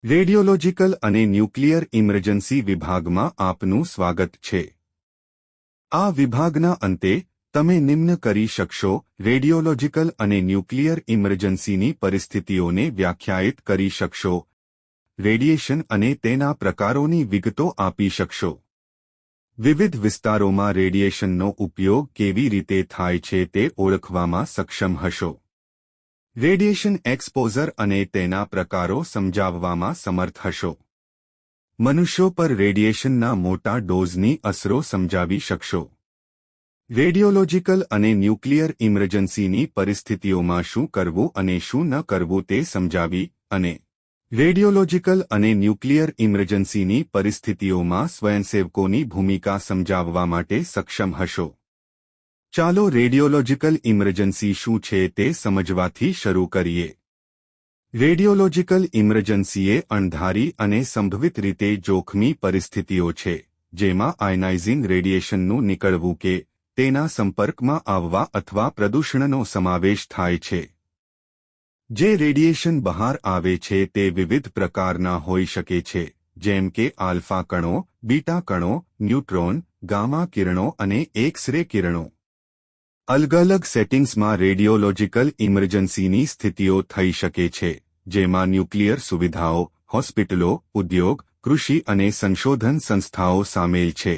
Radiological અને nuclear emergency વિભાગમાં આપનું સ્વાગત છે। આ વિભાગના અંતે તમે નિમ્ન કરી શકશો। રેડિયોલોજીકલ અને ન્યુક્લિયર ઇમરજન્સીની પરિસ્થિતિઓને વ્યાખ્યાયિત કરી શકશો। રેડિયેશન અને તેના પ્રકારોની વિગતો આપી શકશો। વિવિધ વિસ્તારોમાં રેડિયેશનનો ઉપયોગ કેવી રીતે થાય છે તે ઓળખવામાં સક્ષમ હશો। રેડિયેશન એક્સપોઝર અને તેના પ્રકારો સમજાવવામાં સમર્થ હશો। મનુષ્યો પર રેડિયેશનના મોટા ડોઝની અસરો સમજાવી શકશો। રેડિયોલોજીકલ અને ન્યુક્લિયર ઇમરજન્સીની પરિસ્થિતિઓમાં શું કરવું અને શું ન કરવું તે સમજાવી અને રેડિયોલોજીકલ અને ન્યુક્લિયર ઇમરજન્સીની પરિસ્થિતિઓમાં સ્વયંસેવકોની ભૂમિકા સમજાવવા માટે સક્ષમ હશો। ચાલો રેડિયોલોજીકલ ઇમરજન્સી શું છે તે સમજવાથી શરૂ કરીએ। રેડિયોલોજીકલ ઇમરજન્સી એ અણધારી અને સંભવિત રીતે જોખમી પરિસ્થિતિઓ છે જેમાં આયનાઇઝિંગ રેડિયેશનનું નીકળવું કે તેના સંપર્કમાં આવવા અથવા પ્રદૂષણનો સમાવેશ થાય છે। જે રેડિયેશન બહાર આવે છે તે વિવિધ પ્રકારના હોઈ શકે છે જેમ કે આલ્ફા કણો, બીટા કણો, ન્યુટ્રોન, ગામા કિરણો અને એક્સ-રે કિરણો। અલગ અલગ સેટિંગ્સમાં રેડિયોલોજીકલ ઇમરજન્સીની સ્થિતિઓ થઈ શકે છે જેમાં ન્યુક્લિયર સુવિધાઓ, હોસ્પિટલો, ઉદ્યોગ, કૃષિ અને સંશોધન સંસ્થાઓ સામેલ છે।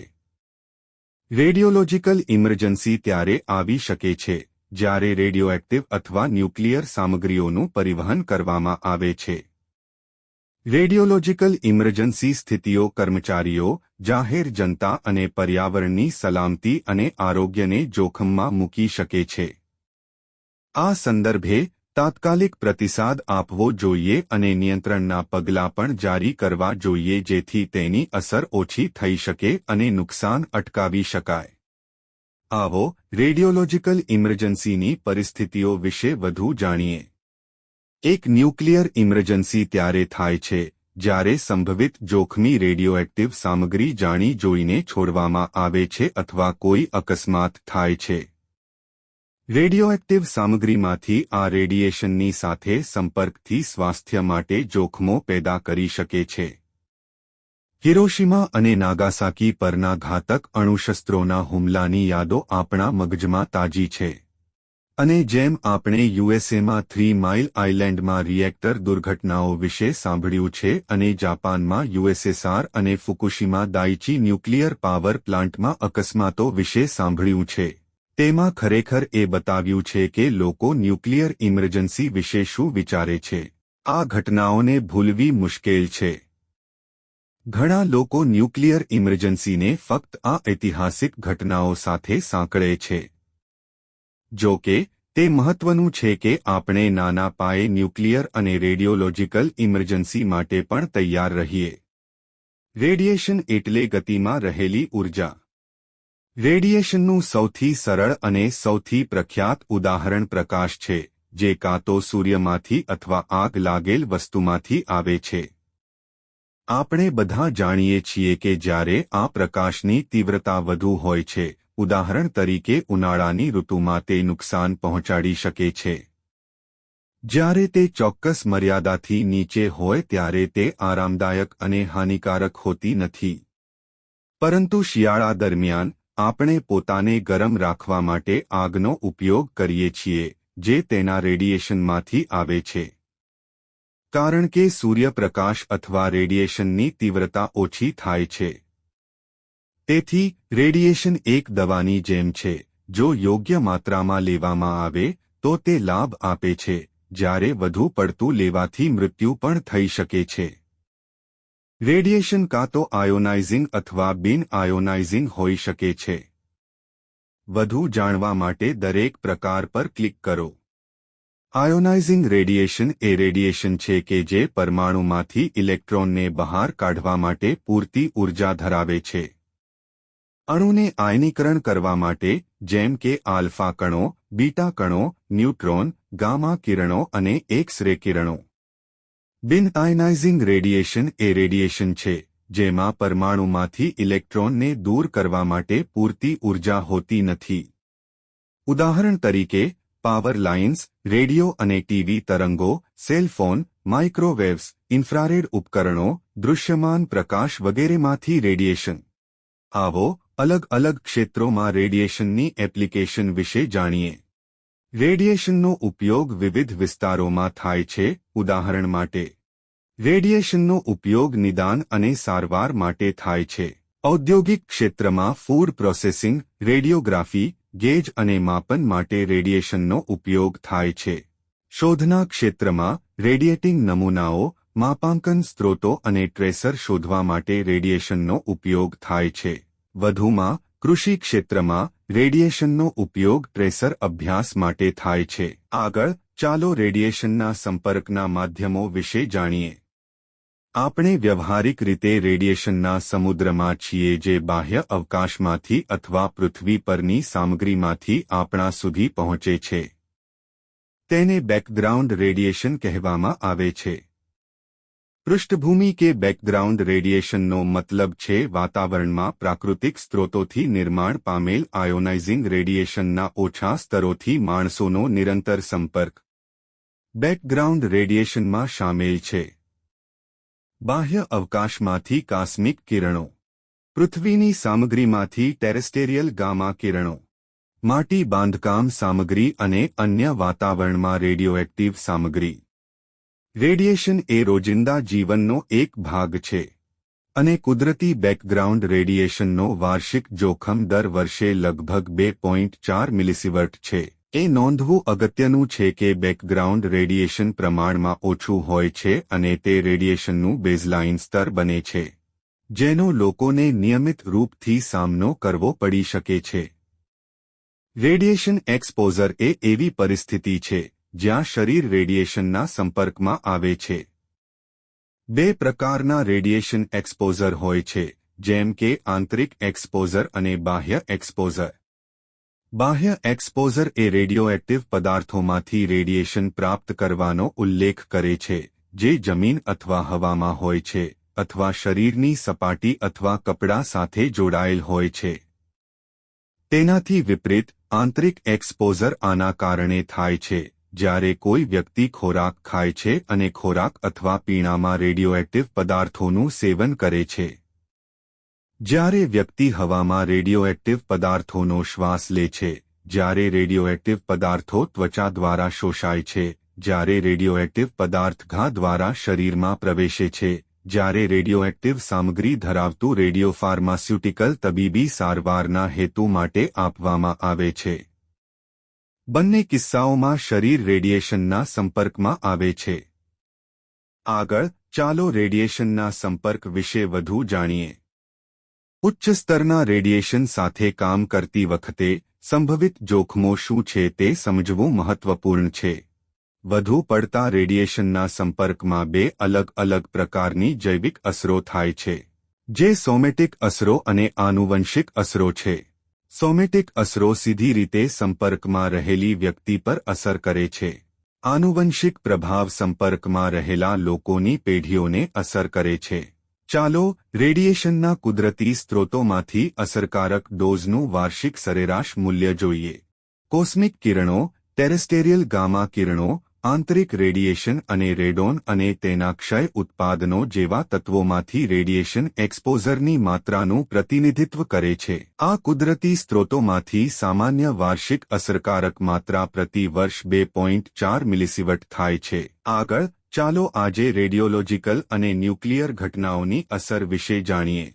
રેડિયોલોજીકલ ઇમરજન્સી ત્યારે આવી શકે છે જ્યારે રેડિયોએક્ટિવ અથવા ન્યુક્લિયર સામગ્રીઓનું પરિવહન કરવામાં આવે છે। રેડિયોલોજીકલ ઇમરજન્સી સ્થિતિઓ કર્મચારીઓ, જાહેર જનતા અને પર્યાવરણની સલામતી અને આરોગ્યને જોખમમાં મૂકી શકે છે। આ સંદર્ભે તાત્કાલિક પ્રતિસાદ આપવો જોઈએ અને નિયંત્રણના પગલાં પણ જારી કરવા જોઈએ જેથી તેની અસર ઓછી થઈ શકે અને નુકસાન અટકાવી શકાય। આવો રેડિયોલોજીકલ ઇમરજન્સીની પરિસ્થિતિઓ વિશે વધુ જાણીએ। એક ન્યુક્લિયર ઇમરજન્સી ત્યારે થાય છે જ્યારે સંભવિત જોખમી રેડિયોએક્ટિવ સામગ્રી જાણી જોઈને છોડવામાં આવે છે અથવા કોઈ અકસ્માત થાય છે। રેડિયોએક્ટિવ સામગ્રીમાંથી આ રેડિયેશનની સાથે સંપર્કથી સ્વાસ્થ્ય માટે જોખમો પેદા કરી શકે છે। હિરોશિમા અને નાગાસાકી પરના ઘાતક અણુશસ્ત્રોના હુમલાની યાદો આપણા મગજમાં તાજી છે। અને જેમ આપણે યુએસએમાં 3 માઇલ આઇલેન્ડમાં રિએક્ટર દુર્ઘટનાઓ વિશે સાંભળ્યું છે અને જાપાનમાં યુએસએસઆર અને ફુકુશીમા દાઇચી ન્યુક્લિયર પાવર પ્લાન્ટમાં અકસ્માતો વિશે સાંભળ્યું છે, તેમાં ખરેખર એ બતાવ્યું છે કે લોકો ન્યુક્લિયર ઇમરજન્સી વિશે શું વિચારે છે। આ ઘટનાઓને ભૂલવી મુશ્કેલ છે। ઘણા લોકો ન્યુક્લિયર ઇમરજન્સીને ફક્ત આ ઐતિહાસિક ઘટનાઓ સાથે સાંકળે છે। જો કે તે મહત્વનું છે કે આપણે નાના પાયે ન્યુક્લિયર અને રેડિયોલોજીકલ ઇમરજન્સી માટે પણ તૈયાર રહીએ। રેડિયેશન એટલે ગતિમાં રહેલી ઉર્જા। રેડિયેશનનું સૌથી સરળ અને સૌથી પ્રખ્યાત ઉદાહરણ પ્રકાશ છે જે કાં તો સૂર્યમાંથી અથવા આગ લાગેલ વસ્તુમાંથી આવે છે। આપણે બધા જાણીએ છીએ કે જ્યારે આ પ્રકાશની તીવ્રતા વધુ હોય છે, ઉદાહરણ તરીકે ઉનાળાની ઋતુમાં તે નુકસાન પહોંચાડી શકે છે। જ્યારે તે ચોક્કસ મર્યાદાથી નીચે હોય ત્યારે તે આરામદાયક અને હાનિકારક હોતી નથી। પરંતુ શિયાળા દરમિયાન આપણે પોતાને ગરમ રાખવા માટે આગનો ઉપયોગ કરીએ છીએ જે તેના રેડિયેશનમાંથી આવે છે। કારણ કે સૂર્યપ્રકાશ અથવા રેડિયેશનની તીવ્રતા ઓછી થાય છે। તેથી રેડિયેશન એક દવાની જેમ છે, જો યોગ્ય માત્રામાં લેવામાં આવે તો તે લાભ આપે છે, જ્યારે વધુ પડતું લેવાથી મૃત્યુ પણ થઈ શકે છે। રેડિયેશન કાં તો આયોનાઇઝિંગ અથવા બિન આયોનાઇઝિંગ હોઈ શકે છે। વધુ જાણવા માટે દરેક પ્રકાર પર ક્લિક કરો। આયોનાઇઝિંગ રેડિયેશન એ રેડિયેશન છે કે જે પરમાણુમાંથી ઇલેક્ટ્રોનને બહાર કાઢવા માટે પૂરતી ઉર્જા ધરાવે છે। અણુને આયનીકરણ કરવા માટે જેમ કે આલ્ફા કણો, બીટા કણો, ન્યુટ્રોન, ગામા કિરણો અને એક્સ-રે કિરણો। બિન આયનાઇઝિંગ રેડિયેશન એ રેડિયેશન છે જેમાં પરમાણુમાંથી ઇલેક્ટ્રોનને દૂર કરવા માટે પૂરતી ઉર્જા હોતી નથી। ઉદાહરણ તરીકે પાવર લાઇન્સ, રેડિયો અને ટીવી તરંગો, સેલ ફોન, માઇક્રોવેવ્સ, ઇન્ફ્રારેડ ઉપકરણો, દૃશ્યમાન પ્રકાશ વગેરેમાંથી રેડિયેશન. આવો અલગ અલગ ક્ષેત્રોમાં રેડિયેશનની એપ્લિકેશન વિશે જાણીએ. રેડિયેશનનો ઉપયોગ વિવિધ વિસ્તારોમાં થાય છે. ઉદાહરણ માટે રેડિયેશનનો ઉપયોગ નિદાન અને સારવાર માટે થાય છે. ઔદ્યોગિક ક્ષેત્રમાં ફૂડ પ્રોસેસિંગ, રેડિયોગ્રાફી, ગેજ અને માપન માટે રેડિયેશનનો ઉપયોગ થાય છે. શોધના ક્ષેત્રમાં રેડિયેટિંગ નમૂનાઓ, માપાંકન સ્ત્રોતો અને ટ્રેસર શોધવા માટે રેડિયેશનનો ઉપયોગ થાય છે. વધુમાં કૃષિ ક્ષેત્રમાં રેડિયેશનનો ઉપયોગ ટ્રેસર અભ્યાસ માટે થાય છે. આગળ ચાલો રેડિયેશનના સંપર્કના માધ્યમો વિશે જાણીએ. આપણે વ્યવહારિક રીતે રેડિયેશનના સમુદ્રમાં છીએ જે બાહ્ય અવકાશમાંથી અથવા પૃથ્વી પરની સામગ્રીમાંથી આપણા સુધી પહોંચે છે. તેને બેકગ્રાઉન્ડ રેડિયેશન કહેવામાં આવે છે. પૃષ્ઠભૂમિ કે બેકગ્રાઉન્ડ રેડિયેશનનો મતલબ છે વાતાવરણમાં પ્રાકૃતિક સ્ત્રોતોથી નિર્માણ પામેલ આયોનાઇઝિંગ રેડિયેશનના ઓછા સ્તરોથી માણસોનો નિરંતર સંપર્ક. બેકગ્રાઉન્ડ રેડિયેશનમાં શામેલ છે બાહ્ય અવકાશમાંથી કાસ્મિક કિરણો, પૃથ્વીની સામગ્રીમાંથી ટેરેસ્ટેરિયલ ગામા કિરણો, માટી બાંધકામ સામગ્રી અને અન્ય વાતાવરણમાં રેડિયોએક્ટિવ સામગ્રી. રેડિયેશન એ રોજિંદા જીવનનો એક ભાગ છે અને કુદરતી બેકગ્રાઉન્ડ રેડિયેશનનો વાર્ષિક જોખમ દર વર્ષે લગભગ 2.4 મિલિસિવર્ટ છે. એ નોંધવું અગત્યનું છે કે બેકગ્રાઉન્ડ રેડિયેશન પ્રમાણમાં ઓછું હોય છે અને તે રેડિયેશનનું બેઝલાઇન સ્તર બને છે જેનો લોકોને નિયમિત રૂપથી સામનો કરવો પડી શકે છે. રેડિયેશન એક્સપોઝર એ એવી પરિસ્થિતિ છે જ્યાં શરીર રેડિયેશનના સંપર્કમાં આવે છે. બે પ્રકારના રેડિયેશન એક્સપોઝર હોય છે જેમ કે આંતરિક એક્સપોઝર અને બાહ્ય એક્સપોઝર. બાહ્ય એક્સપોઝર એ રેડિયોએક્ટિવ પદાર્થોમાંથી રેડિયેશન પ્રાપ્ત કરવાનો ઉલ્લેખ કરે છે જે જમીન અથવા હવામાં હોય છે અથવા શરીરની સપાટી અથવા કપડા સાથે જોડાયેલ હોય છે. તેનાથી વિપરીત આંતરિક એક્સપોઝર આના કારણે થાય છે જ્યારે કોઈ વ્યક્તિ ખોરાક ખાય છે અને ખોરાક અથવા પીણામાં રેડિયોએક્ટિવ પદાર્થોનું સેવન કરે છે. જ્યારે વ્યક્તિ હવામાં રેડિયોએક્ટિવ પદાર્થોનો શ્વાસ લે છે, જ્યારે રેડિયોએક્ટિવ પદાર્થો ત્વચા દ્વારા શોષાય છે, જ્યારે રેડિયોએક્ટિવ પદાર્થ ઘા દ્વારા શરીરમાં પ્રવેશે છે, જ્યારે રેડિયોએક્ટિવ સામગ્રી ધરાવતું રેડિયોફાર્માસ્યુટિકલ તબીબી સારવારના હેતુ માટે આપવામાં આવે છે. બંને કિસ્સાઓમાં શરીર રેડિયેશનના સંપર્કમાં આવે છે. આગળ ચાલો રેડિયેશનના સંપર્ક વિશે વધુ જાણીએ. ઉચ્ચ સ્તરના રેડિયેશન સાથે કામ કરતી વખતે સંભવિત જોખમો શું છે તે સમજવું મહત્વપૂર્ણ છે. વધુ પડતા રેડિયેશનના સંપર્કમાં બે અલગ અલગ પ્રકારની જૈવિક અસરો થાય છે, જે સોમેટિક અસરો અને આનુવંશિક અસરો છે. સોમેટિક અસરો સીધી રીતે સંપર્કમાં રહેલી વ્યક્તિ પર અસર કરે છે. આનુવંશિક પ્રભાવ સંપર્કમાં રહેલા લોકોની પેઢીઓને અસર કરે છે. ચાલો રેડિયેશનના કુદરતી સ્ત્રોતોમાંથી અસરકારક ડોઝનું વાર્ષિક સરેરાશ મૂલ્ય જોઈએ. કોસ્મિક કિરણો, ટેરેસ્ટેરિયલ ગામા કિરણો, આંતરિક રેડિયેશન અને રેડોન અને તેના ક્ષય ઉત્પાદનો જેવા તત્વોમાંથી રેડિયેશન એક્સપોઝરની માત્રાનું પ્રતિનિધિત્વ કરે છે. આ કુદરતી સ્ત્રોતોમાંથી સામાન્ય વાર્ષિક અસરકારક માત્રા પ્રતિ વર્ષ 2.4 મિલિસિવર્ટ થાય છે. આગળ ચાલો આજે રેડિયોલોજિકલ અને ન્યુક્લિયર ઘટનાઓની અસર વિશે જાણીએ.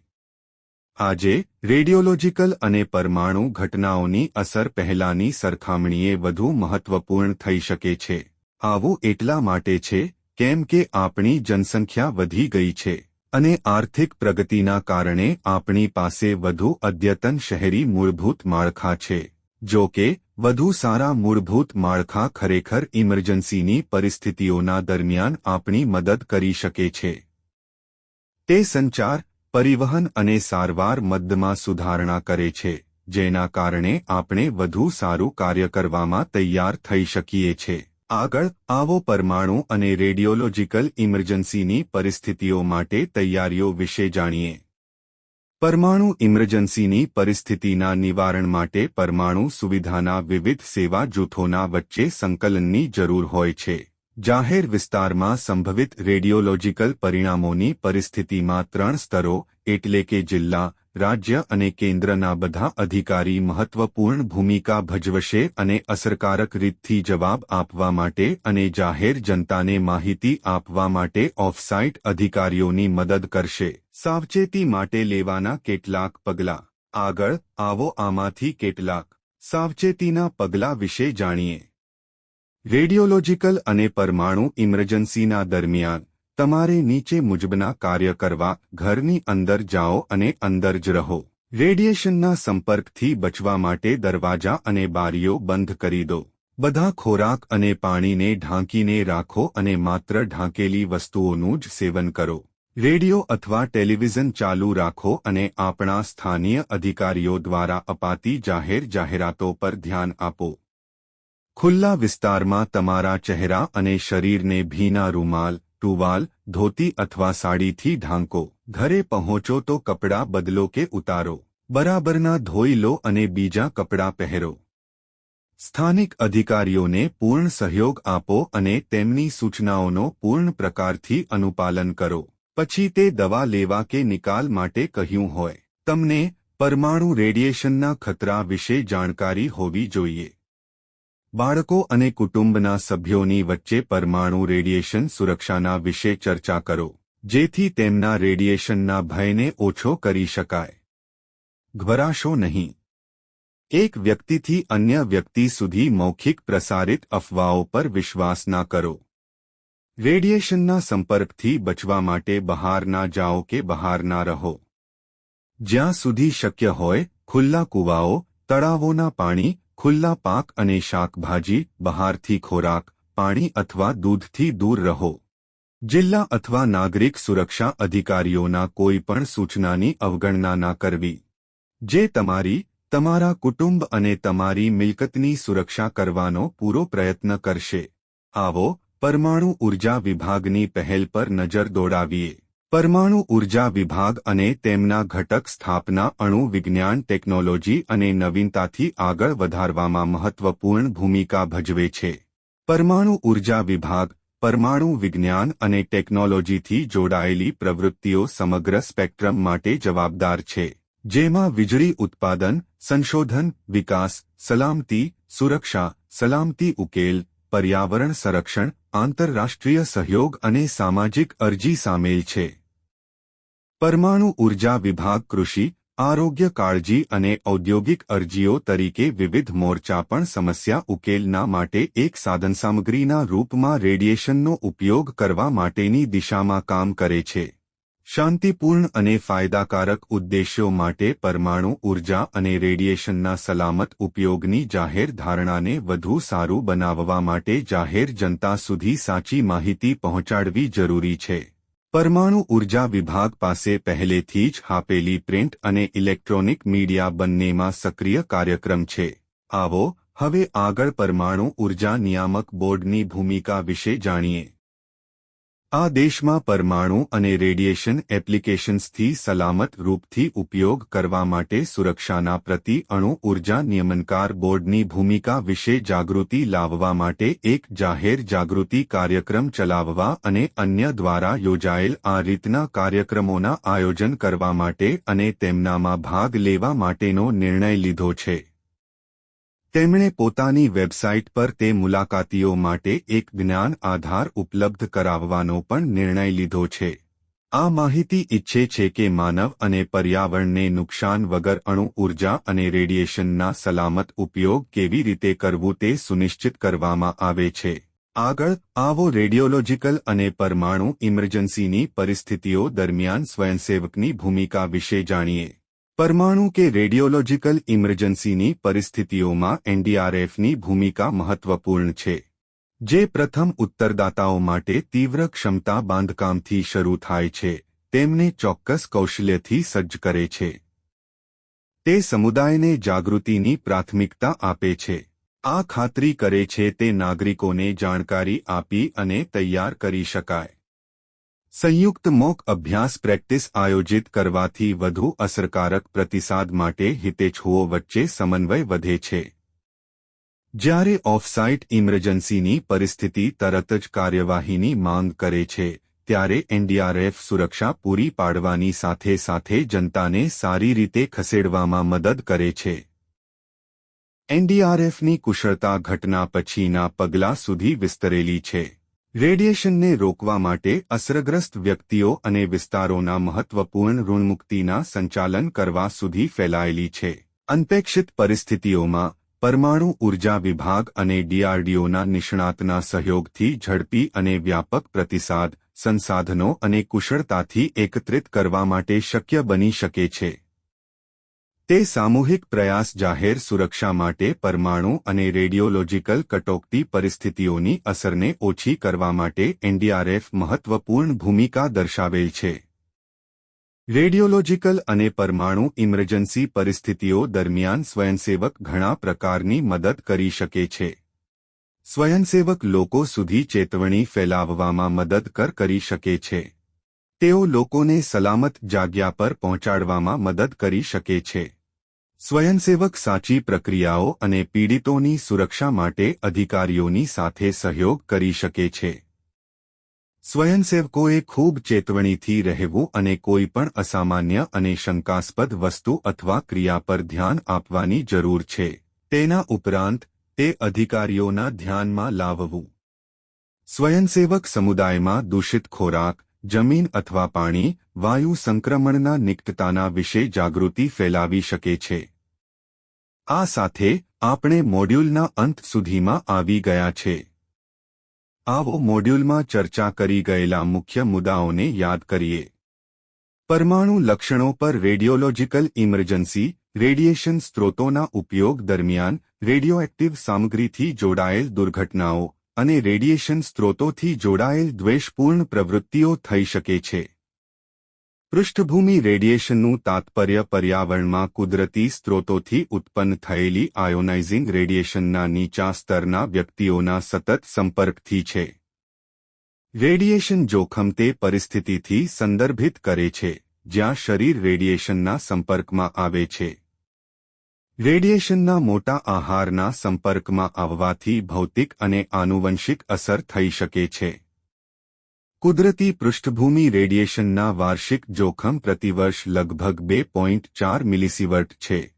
આજે રેડિયોલોજિકલ અને પરમાણુ ઘટનાઓની અસર પહેલાની સરખામણીએ વધુ મહત્વપૂર્ણ થઈ શકે છે. આવું એટલા માટે છે કેમ કે આપણી જનસંખ્યા વધી ગઈ છે અને આર્થિક પ્રગતિના કારણે આપણી પાસે વધુ અદ્યતન શહેરી મૂળભૂત માળખાં છે. જો કે વધુ સારા મૂળભૂત માળખાં ખરેખર ઇમરજન્સીની પરિસ્થિતિઓના દરમિયાન આપણી મદદ કરી શકે છે. તે સંચાર, પરિવહન અને સારવાર મદ્દમાં સુધારણા કરે છે, જેના કારણે આપણે વધુ સારું કાર્ય કરવામાં તૈયાર થઈ શકીએ છીએ. આગળ આવો પરમાણુ અને રેડિયોલોજિકલ ઇમરજન્સીની પરિસ્થિતિઓ માટે તૈયારીઓ વિશે જાણીએ. પરમાણુ ઇમરજન્સીની પરિસ્થિતિના નિવારણ માટે પરમાણુ સુવિધાના વિવિધ સેવા જૂથોના વચ્ચે સંકલનની જરૂર હોય છે. જાહેર વિસ્તારમાં સંભવિત રેડિયોલોજીકલ પરિણામોની પરિસ્થિતિમાં 3 સ્તરો એટલે કે જિલ્લા, રાજ્ય અને કેન્દ્રના બધા અધિકારી મહત્વપૂર્ણ ભૂમિકા ભજવશે અને અસરકારક રીતથી જવાબ આપવા માટે અને જાહેર જનતાને માહિતી આપવા માટે ઓફસાઇટ અધિકારીઓની મદદ કરશે. સાવચેતી માટે લેવાના કેટલાક પગલાં. આગળ આવો આમાંથી કેટલાક સાવચેતીના પગલાં વિશે જાણીએ. રેડિયોલોજીકલ અને પરમાણુ ઇમરજન્સીના દરમિયાન તમારે નીચે મુજબના કાર્ય કરવા. ઘરની અંદર જાઓ અને અંદર જ રહો. રેડિયેશનના સંપર્કથી બચવા માટે દરવાજા અને બારીઓ બંધ કરી દો. બધા ખોરાક અને પાણીને ઢાંકીને રાખો અને માત્ર ઢાંકેલી વસ્તુઓનું જ સેવન કરો. રેડિયો અથવા ટેલિવિઝન ચાલુ રાખો અને આપણા સ્થાનીય અધિકારીઓ દ્વારા અપાતી જાહેરાતો પર ધ્યાન આપો. ખુલ્લા વિસ્તારમાં તમારા ચહેરા અને શરીરને ભીના રૂમાલ, ટુવાલ, ધોતી અથવા સાડીથી ઢાંકો. ઘરે પહોંચો તો કપડાં બદલો કે ઉતારો. બરાબરના ધોઈ લો અને બીજા કપડાં પહેરો. સ્થાનિક અધિકારીઓને પૂર્ણ સહયોગ આપો અને તેમની સૂચનાઓનો પૂર્ણ પ્રકારથી અનુપાલન કરો. પછી તે દવા લેવા કે નિકાલ માટે કહ્યું હોય. તમને પરમાણુ રેડિયેશનના ખતરા વિશે જાણકારી હોવી જોઈએ. બાળકો અને કુટુંબના સભ્યોની વચ્ચે પરમાણુ રેડિયેશન સુરક્ષાના વિશે ચર્ચા કરો, જેથી તેમના રેડિયેશનના ભયને ઓછો કરી શકાય. ગભરાશો નહીં. એક વ્યક્તિથી અન્ય વ્યક્તિ સુધી મૌખિક પ્રસારિત અફવાઓ પર વિશ્વાસ ના કરો. રેડિયેશનના સંપર્કથી બચવા માટે બહાર ના જાઓ કે બહાર ના રહો. જ્યાં સુધી શક્ય હોય ખુલ્લા કૂવાઓ, તળાવોના પાણી, ખુલ્લા પાક અને શાકભાજી, બહારથી ખોરાક, પાણી અથવા દૂધથી દૂર રહો. જિલ્લા અથવા નાગરિક સુરક્ષા અધિકારીઓના કોઈ પણ સૂચનાની અવગણના ના કરવી, જે તમારા કુટુંબ અને તમારી મિલકતની સુરક્ષા કરવાનો પૂરો પ્રયત્ન કરશે. આવો પરમાણુ ઉર્જા વિભાગની પહેલ પર નજર દોડાવીએ. પરમાણુ ઉર્જા વિભાગ અને તેમના ઘટક સ્થાપના અણુ વિજ્ઞાન, ટેકનોલોજી અને નવીનતાથી આગળ વધારવામાં મહત્વપૂર્ણ ભૂમિકા ભજવે છે. પરમાણુ ઉર્જા વિભાગ પરમાણુ વિજ્ઞાન અને ટેકનોલોજીથી જોડાયેલી પ્રવૃત્તિઓ સમગ્ર સ્પેક્ટ્રમ માટે જવાબદાર છે, જેમાં વીજળી ઉત્પાદન, સંશોધન, વિકાસ, સલામતી, સુરક્ષા, સલામતી ઉકેલ, પર્યાવરણ સંરક્ષણ, આંતરરાષ્ટ્રીય સહયોગ અને સામાજિક અરજી સામેલ છે. પરમાણુ ઉર્જા વિભાગ કૃષિ, આરોગ્ય કાળજી અને ઔદ્યોગિક અરજીઓ તરીકે વિવિધ મોરચા પણ સમસ્યા ઉકેલના માટે એક સાધનસામગ્રીના રૂપમાં રેડિયેશનનો ઉપયોગ કરવા માટેની દિશામાં કામ કરે છે. શાંતિપૂર્ણ અને ફાયદાકારક ઉદ્દેશ્યો માટે પરમાણુ ઉર્જા અને રેડિયેશનના સલામત ઉપયોગની જાહેર ધારણાને વધુ સારું બનાવવા માટે જાહેર જનતા સુધી સાચી માહિતી પહોંચાડવી જરૂરી છે. પરમાણુ ઉર્જા વિભાગ પાસે પહેલેથી જ આપેલી પ્રિન્ટ અને ઇલેક્ટ્રોનિક મીડિયા બંનેમાં સક્રિય કાર્યક્રમ છે. આવો હવે આગળ પરમાણુ ઉર્જા નિયામક બોર્ડની ભૂમિકા વિશે જાણીએ. આ દેશમાં પરમાણુ અને રેડિયેશન એપ્લિકેશન્સથી સલામત રૂપથી ઉપયોગ કરવા માટે સુરક્ષાના પ્રતિ અણુ ઉર્જા નિયમનકાર બોર્ડની ભૂમિકા વિશે જાગૃતિ લાવવા માટે એક જાહેર જાગૃતિ કાર્યક્રમ ચલાવવા અને અન્ય દ્વારા યોજાયેલ આ રીતના કાર્યક્રમોના આયોજન કરવા માટે અને તેમનામાં ભાગ લેવા માટેનો નિર્ણય લીધો છે. તેમણે પોતાની વેબસાઇટ પર તે મુલાકાતીઓ માટે એક જ્ઞાન આધાર ઉપલબ્ધ કરાવવાનો પણ નિર્ણય લીધો છે. આ માહિતી ઈચ્છે છે કે માનવ અને પર્યાવરણને નુકસાન વગર અણુ ઉર્જા અને રેડિયેશનના સલામત ઉપયોગ કેવી રીતે કરવું તે સુનિશ્ચિત કરવામાં આવે છે. આગળ આવો રેડિયોલોજીકલ અને પરમાણુ ઇમરજન્સીની પરિસ્થિતિઓ દરમિયાન સ્વયંસેવકની ભૂમિકા વિશે જાણીએ. પરમાણુ કે રેડિયોલોજીકલ ઇમરજન્સીની પરિસ્થિતિઓમાં એનડીઆરએફની ભૂમિકા મહત્વપૂર્ણ છે, જે પ્રથમ ઉત્તરદાતાઓ માટે તીવ્ર ક્ષમતા બાંધકામથી શરૂ થાય છે, તેમને ચોક્કસ કૌશલ્યથી સજ્જ કરે છે. તે સમુદાયને જાગૃતિની પ્રાથમિકતા આપે છે. આ ખાતરી કરે છે તે નાગરિકોને જાણકારી આપી અને તૈયાર કરી શકાય. સંયુક્ત મોક અભ્યાસ પ્રેક્ટિસ આયોજિત કરવાથી વધુ અસરકારક પ્રતિસાદ માટે હિતેચ્છુઓ વચ્ચે સમન્વય વધે છે. જ્યારે ઓફસાઇટ ઇમરજન્સીની પરિસ્થિતિ તરત જ કાર્યવાહીની માંગ કરે છે, ત્યારે એનડીઆરએફ સુરક્ષા પૂરી પાડવાની સાથે સાથે જનતાને સારી રીતે ખસેડવામાં મદદ કરે છે. એનડીઆરએફની કુશળતા ઘટના પછીના પગલાં સુધી વિસ્તરેલી છે. રેડિયેશનને રોકવા માટે અસરગ્રસ્ત વ્યક્તિઓ અને વિસ્તારોના મહત્વપૂર્ણ ઋણમુક્તિના સંચાલન કરવા સુધી ફેલાયેલી છે. અનપેક્ષિત પરિસ્થિતિઓમાં પરમાણુ ઉર્જા વિભાગ અને ડીઆરડીઓના નિષ્ણાતના સહયોગથી ઝડપી અને વ્યાપક પ્રતિસાદ, સંસાધનો અને કુશળતાથી એકત્રિત કરવા માટે શક્ય બની શકે છે. તે સામૂહિક પ્રયાસ જાહેર સુરક્ષા માટે પરમાણુ અને રેડિયોલોજીકલ કટોકટી પરિસ્થિતિઓની અસરને ઓછી કરવા માટે એનડીઆરએફ મહત્વપૂર્ણ ભૂમિકા દર્શાવેલ છે. રેડિયોલોજીકલ અને પરમાણુ ઇમરજન્સી પરિસ્થિતિઓ દરમિયાન સ્વયંસેવક ઘણા પ્રકારની મદદ કરી શકે છે. સ્વયંસેવક લોકો સુધી ચેતવણી ફેલાવવામાં મદદ કરી શકે છે. તેઓ લોકોને સલામત જગ્યા પર પહોંચાડવામાં મદદ કરી શકે છે. સ્વયંસેવક સાચી પ્રક્રિયાઓ અને પીડિતોની સુરક્ષા માટે અધિકારીઓની સાથે સહયોગ કરી શકે છે. સ્વયંસેવકોએ ખૂબ ચેતવણીથી રહેવું અને કોઈપણ અસામાન્ય અને શંકાસ્પદ વસ્તુ અથવા ક્રિયા પર ધ્યાન આપવાની જરૂર છે. તેના ઉપરાંત તે અધિકારીઓના ધ્યાનમાં લાવવું. સ્વયંસેવક સમુદાયમાં દૂષિત ખોરાક, જમીન અથવા પાણી, વાયુ સંક્રમણના નિકટતાના વિશે જાગૃતિ ફેલાવી શકે છે. આ સાથે આપણે મોડ્યુલના અંત સુધીમાં આવી ગયા છે. આવો મોડ્યુલમાં ચર્ચા કરી ગયેલા મુખ્ય મુદ્દાઓને યાદ કરીએ. પરમાણુ લક્ષણો પર રેડિયોલોજીકલ ઇમરજન્સી, રેડિયેશન સ્ત્રોતોના ઉપયોગ દરમિયાન રેડિયોએક્ટિવ સામગ્રીથી જોડાયેલ દુર્ઘટનાઓ અને રેડિયેશન સ્ત્રોતોથી જોડાયેલ દ્વેષપૂર્ણ પ્રવૃત્તિઓ થઈ શકે છે. પૃષ્ઠભૂમિ રેડિયેશનનું તાત્પર્ય પર્યાવરણમાં કુદરતી સ્ત્રોતોથી ઉત્પન્ન થયેલી આયોનાઇઝિંગ રેડિયેશનના નીચા સ્તરના વ્યક્તિઓના સતત સંપર્કથી છે. રેડિયેશન જોખમ તે પરિસ્થિતિથી સંદર્ભિત કરે છે જ્યાં શરીર રેડિયેશનના સંપર્કમાં આવે છે. રેડિયેશનના મોટા આહારના સંપર્કમાં આવવાથી ભૌતિક અને આનુવંશિક અસર થઈ શકે છે. કુદરતી પૃષ્ઠભૂમિ રેડિયેશનના વાર્ષિક જોખમ પ્રતિવર્ષ લગભગ 2.4 મિલિસિવર્ટ છે.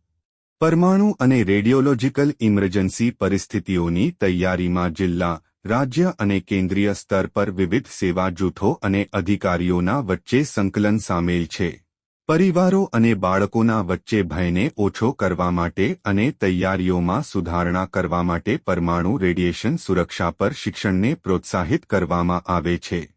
પરમાણુ અને રેડિયોલોજીકલ ઇમરજન્સી પરિસ્થિતિઓની તૈયારીમાં જિલ્લા, રાજ્ય અને કેન્દ્રીય સ્તર પર વિવિધ સેવા જૂથો અને અધિકારીઓના વચ્ચે સંકલન સામેલ છે. પરિવારો અને બાળકોના વચ્ચે ભયને ઓછો કરવા માટે અને તૈયારીઓમાં સુધારણા કરવા માટે પરમાણુ રેડિયેશન સુરક્ષા પર શિક્ષણને પ્રોત્સાહિત કરવામાં આવે છે.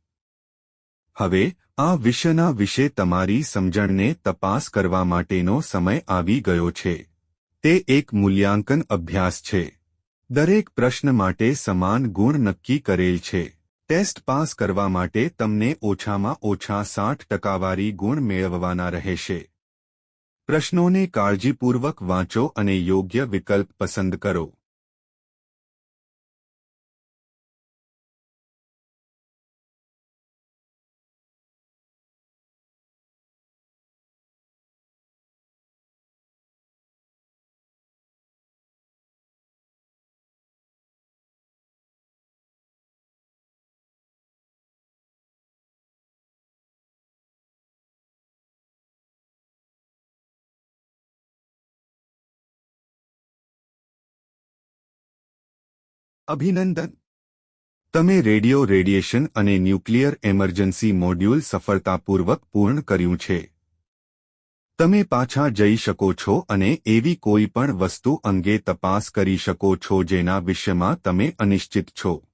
હવે આ વિષયના વિશે તમારી સમજણને તપાસ કરવા માટેનો સમય આવી ગયો છે. તે એક મૂલ્યાંકન અભ્યાસ છે. દરેક પ્રશ્ન માટે સમાન ગુણ નક્કી કરેલ છે. ટેસ્ટ પાસ કરવા માટે તમને ઓછામાં ઓછા 60% ગુણ મેળવવાના રહેશે. પ્રશ્નોને કાળજીપૂર્વક વાંચો અને યોગ્ય વિકલ્પ પસંદ કરો. અભિનંદન! તમે રેડિયો રેડિયેશન અને ન્યુક્લિયર એમરજન્સી મોડ્યુલ સફળતાપૂર્વક પૂર્ણ કર્યું છે. તમે પાછા જઈ શકો છો અને એવી કોઈ પણ વસ્તુ અંગે તપાસ કરી શકો છો જેના વિષયમાં તમે અનિશ્ચિત છો.